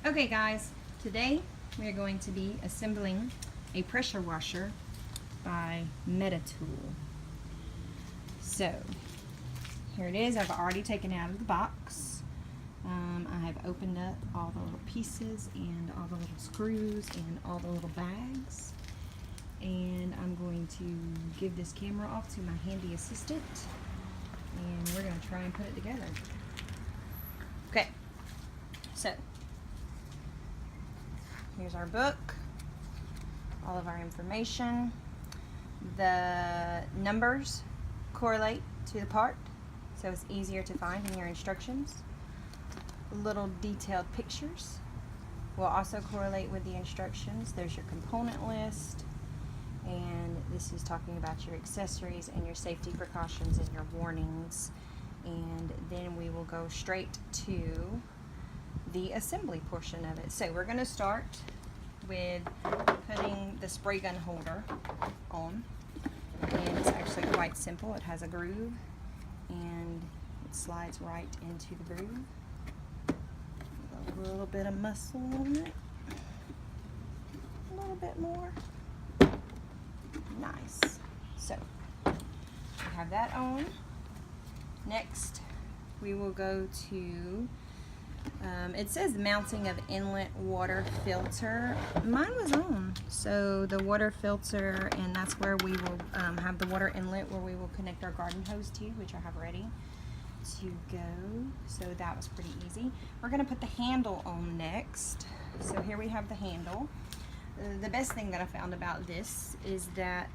Okay guys, today we are going to be assembling a pressure washer by Metatool. So here it is. I've already taken it out of the box. I have opened up all the little pieces and all the little screws and all the little bags. And I'm going to give this camera off to my handy assistant and we're going to try and put it together. Okay, so here's our book, all of our information. The numbers correlate to the part, so it's easier to find in your instructions. Little detailed pictures will also correlate with the instructions. There's your component list, and this is talking about your accessories and your safety precautions and your warnings. And then we will go straight to the assembly portion of it. So we're going to start with putting the spray gun holder on, and it's actually quite simple. It has a groove and it slides right into the groove. A little bit of muscle on it, a little bit more. Nice. So we have that on. Next we will go to it says mounting of inlet water filter. Mine was on, so the water filter, and that's where we will have the water inlet where we will connect our garden hose to, which I have ready to go. So that was pretty easy. We're going to put the handle on next. So here we have the handle. The best thing that I found about this is that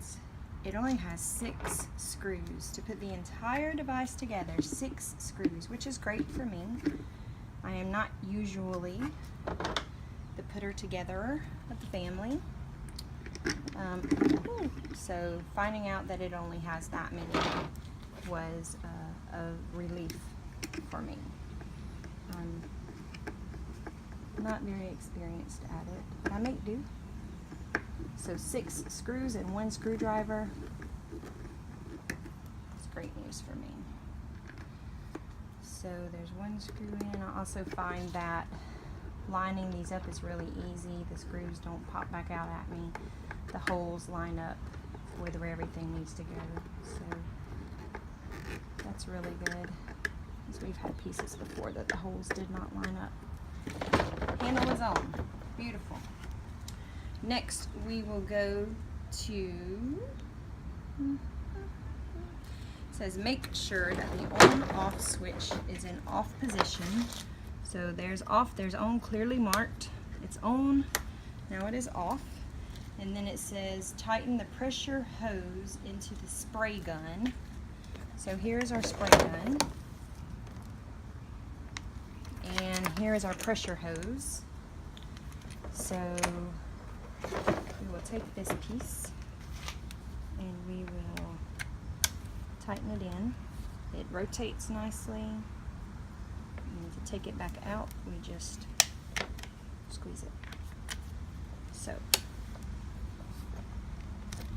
it only has 6 screws to put the entire device together. 6 screws, which is great for me. I am not usually the putter together of the family. So finding out that it only has that many was a relief for me. I'm not very experienced at it, but I make do. So 6 screws and 1 screwdriver. It's great news for me. So there's 1 screw in. I also find that lining these up is really easy. The screws don't pop back out at me. The holes line up with where everything needs to go. So that's really good, because we've had pieces before that the holes did not line up. Handle is on. Beautiful. Next we will go to, it says make sure that the on-off switch is in off position. So there's off, there's on clearly marked. It's on, now it is off. And then it says tighten the pressure hose into the spray gun. So here's our spray gun. And here is our pressure hose. So we will take this piece and we will tighten it in. It rotates nicely. And to take it back out, we just squeeze it. So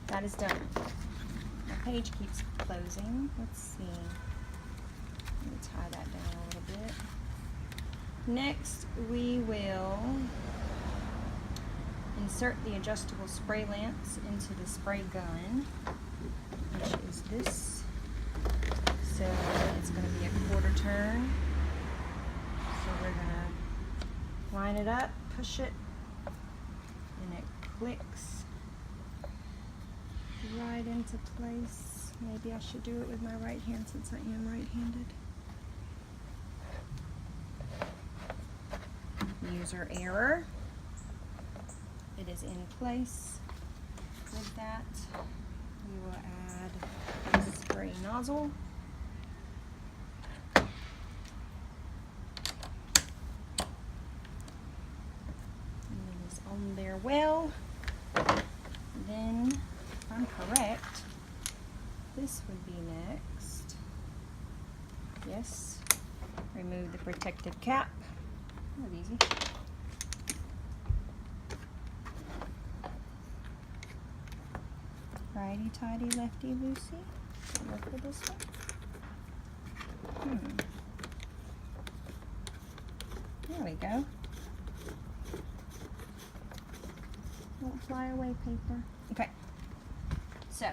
that is done. My page keeps closing. Let's see. Let me tie that down a little bit. Next, we will insert the adjustable spray lamps into the spray gun, which is this. So it's going to be a quarter turn. So we're going to line it up, push it, and it clicks right into place. Maybe I should do it with my right hand since I am right-handed. User error. It is in place. With that, we will add the spray nozzle. And it is on there well. Then, if I'm correct, this would be next. Yes. Remove the protective cap. That was easy. Righty tighty, lefty loosey. Look for this one. There we go. fly away paper. Okay. So.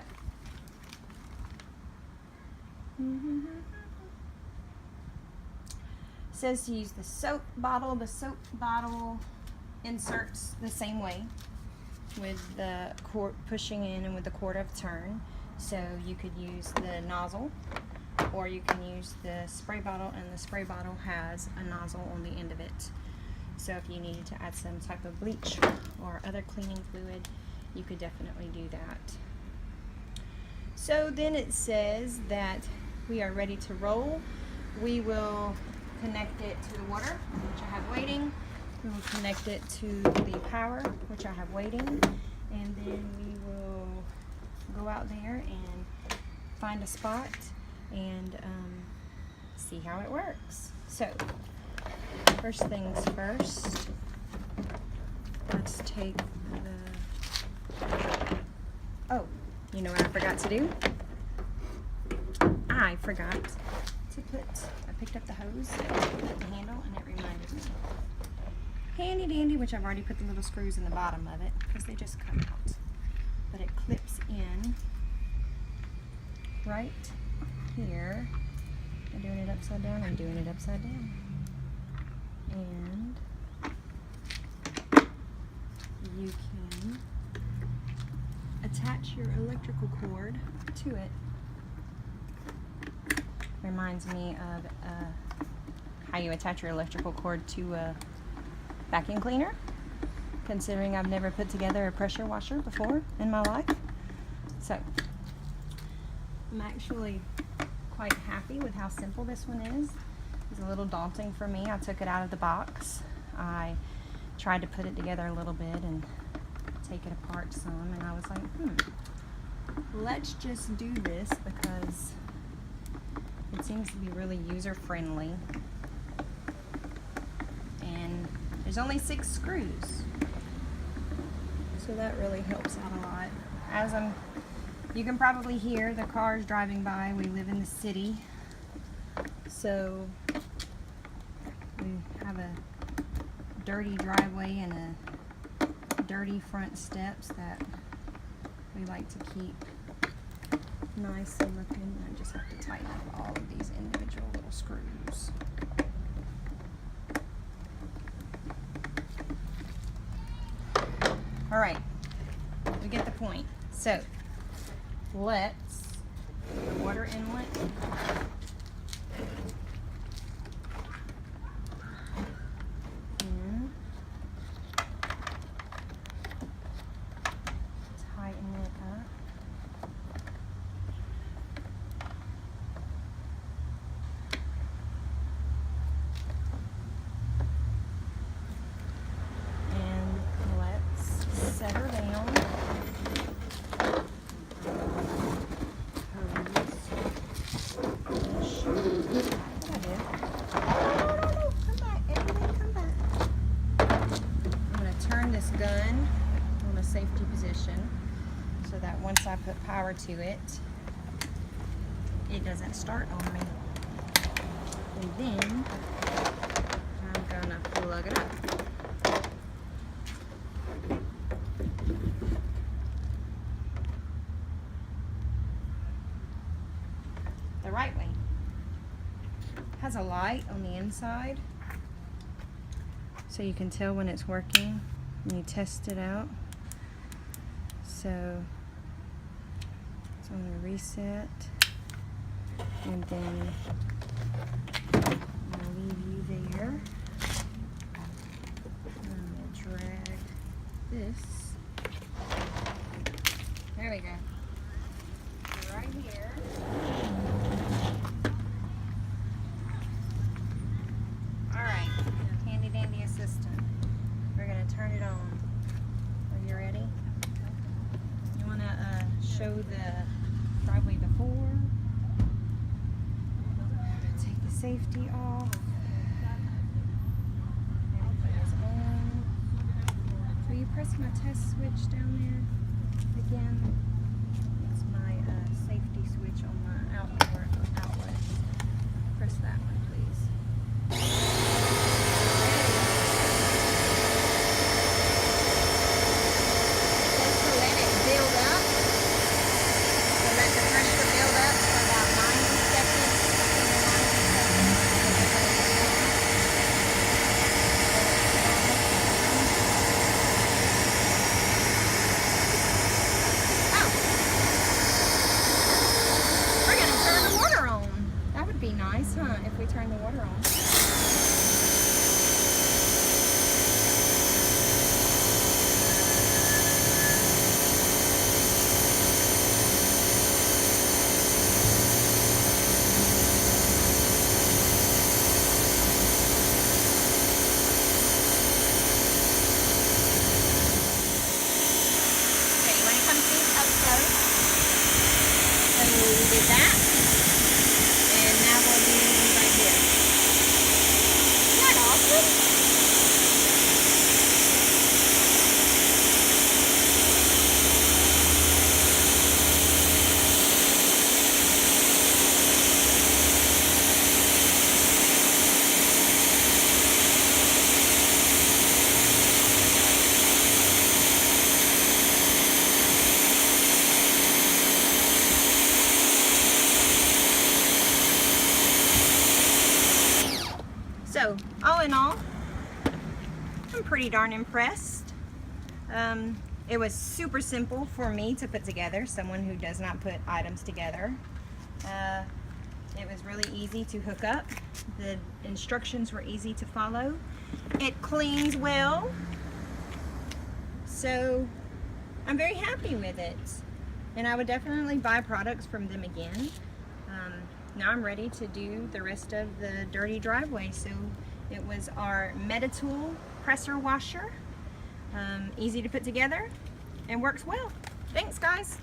Says to use the soap bottle. The soap bottle inserts the same way with the cord pushing in and with the cord of turn. So you could use the nozzle, or you can use the spray bottle, and the spray bottle has a nozzle on the end of it. So if you needed to add some type of bleach or other cleaning fluid, you could definitely do that. So then it says that we are ready to roll. We will connect it to the water, which I have waiting. We will connect it to the power, which I have waiting. And then we will go out there and find a spot and see how it works. So, first things first, let's take the, oh, you know what I forgot to do? I forgot to I picked up the hose at the handle, and it reminded me. Handy dandy, which I've already put the little screws in the bottom of it because they just come out. But it clips in right here. I'm doing it upside down. I'm doing it upside down. And you can attach your electrical cord to it. Reminds me of how you attach your electrical cord to a vacuum cleaner, considering I've never put together a pressure washer before in my life. So I'm actually quite happy with how simple this one is. It's a little daunting for me. I took it out of the box. I tried to put it together a little bit and take it apart some, and I was like, let's just do this because it seems to be really user-friendly. And there's only 6 screws. So that really helps out a lot. As you can probably hear the cars driving by. We live in the city. So we have a dirty driveway and a dirty front steps that we like to keep nice and looking. I just have to tighten up all of these individual little screws. All right, we get the point. So let's the water inlet. And tighten it up. Set her down. Come back. Everything come back. I'm going to turn this gun on a safety position so that once I put power to it, it doesn't start on me. And then I'm going to plug it up. The right way. Has a light on the inside so you can tell when it's working and you test it out. So I'm going to reset, and then I'm going to leave you there. I'm going to drag this. There we go. Right here. Alright, handy dandy assistant. We're going to turn it on. Are you ready? You want to show the driveway before? Take the safety off. Everything is on. Will you press my test switch down there again? It's my safety switch on my outdoor outlet. Press that one, please. turn the water on. We did that, and now we'll do right here. Isn't that awesome? So, all in all, I'm pretty darn impressed. It was super simple for me to put together, someone who does not put items together. It was really easy to hook up. The instructions were easy to follow. It cleans well. So, I'm very happy with it. And I would definitely buy products from them again. Now I'm ready to do the rest of the dirty driveway. So it was our Metatool presser washer. Easy to put together and works well. Thanks, guys.